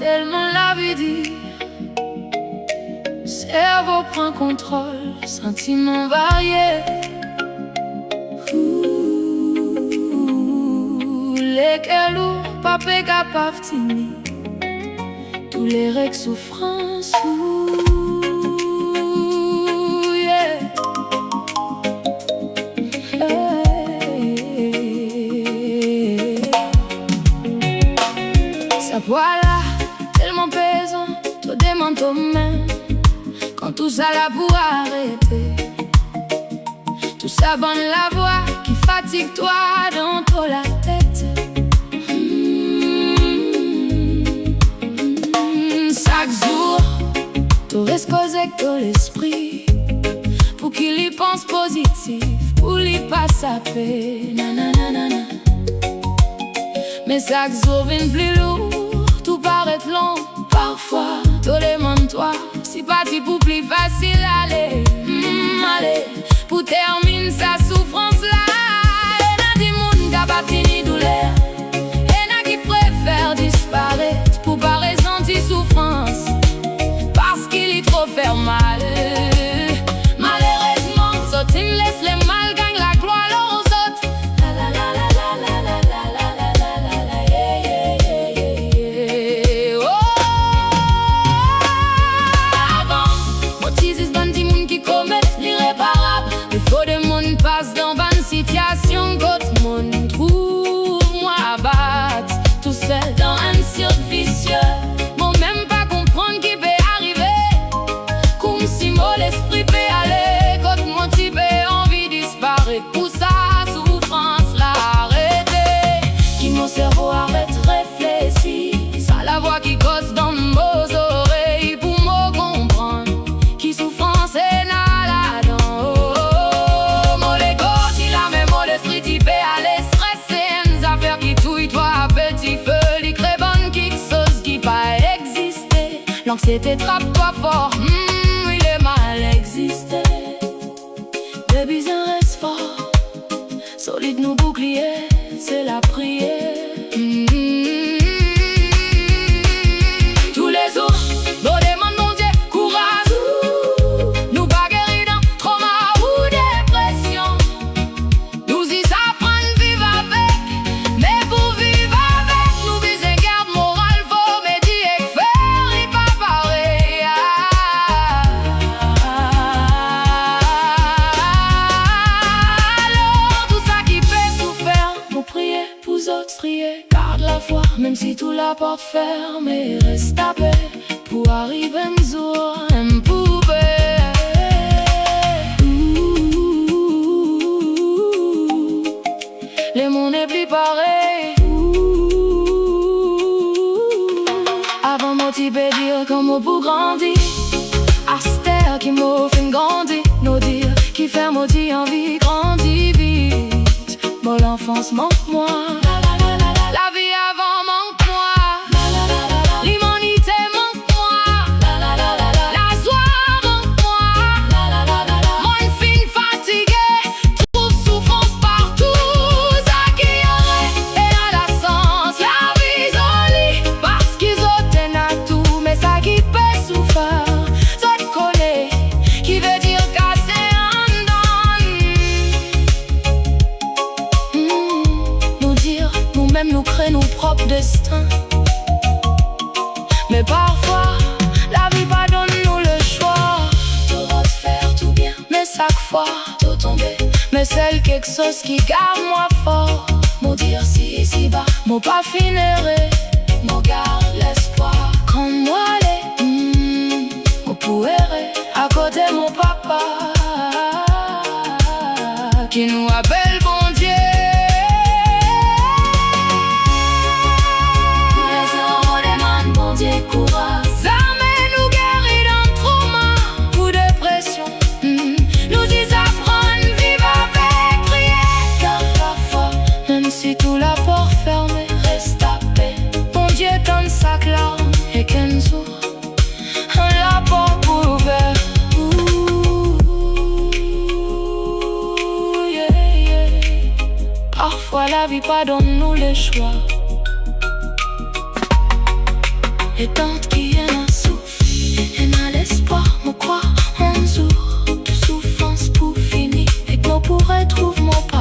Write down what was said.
tellement la vie dit. Cerveau prend contrôle, sentiments variés. Les cœurs lourds, pas capable de tenir. Tous les règles souffrances. Sa voilà, tellement pesant, toi dément aux mains. Quand tout ça là pour arrêter, tout ça bonne la voix qui fatigue toi dans toi la tête. Chaque jour, tout reste causé que l'esprit, pour qu'il y pense positif, pour lui pas sa paix. Nanana. Mais chaque jour vient plus lourd, tout paraît long. Parfois, tout demande-toi, si parti pour plus facile aller. Allez, pour terminer sa souffrance là. Et n'a dit moun qui a pas fini douleur, et n'a qui préfère disparaître pour pas ressentir souffrance, parce qu'il est trop fait mal. Malheureusement, ça laisse les mal gagne la gloire aux autres. Passe dans une situation qu'autre monde trouve moi à battre, tout seul dans un cercle vicieux. Moi même pas comprendre qui peut arriver, comme si mon l'esprit peut aller, quand mon type a envie de disparaître. Pour sa souffrance la arrêter, qui mon cerveau arrête réfléchir, ça la voix qui cause dans nos oreilles, pour me comprendre qui souffrance est là. L'anxiété trappe-toi fort, il est mal existé. Baby, un reste fort, solide nos boucliers, c'est la prière. Tous les jours, nous demandons mon Dieu courage. Nous pas guéris dans trauma ou dépression. Nous y apprendre vivre avec, mais pour vivre avec, nous visons garde morale, faut médier et faire. Garde la foi, même si tout la porte fermée, reste à paix pour arriver un jour un poupée. Les mondes n'est plus pareil. Avant motivé dire comme pour grandir, Aster qui m'a fait grandir, nous dire qui fait maudit envie grandir vite. Bon l'enfance manque-moi. La vie avant manque-moi, l'humanité manque-moi, la joie manque-moi, moi une fille fatiguée, trouve souffrance partout, ça qui aurait et à la sens, la vie jolie, parce qu'ils ont à tout, mais ça qui peut souffrir, ça te connaît, qui veut dire casser un don. Nous dire, nous-mêmes nous créons nos propres destins. Mais parfois, la vie pas donne nous le choix de faire tout bien, mais chaque fois, tout tomber. Mais celle quelque chose qui garde moi fort, mon dire si ici bas, mon pas finirait, mon garde l'espoir. Quand moi les, mon pourrait à côté mon papa, qui nous appelle bon Dieu. Courage, jamais nous guérit d'un trauma ou dépression. Nous y apprendre vivre avec, prier dans la foi, même si tout la porte fermée, reste à paix. Bon Dieu donne sa clame et qu'un jour la porte ouverte. Parfois la vie pas donne nous le choix. Et tant qui est un souffle, et n'a l'espoir, me croire un jour, toute souffrance pour finir, et que nous pourrait trouver mon pas.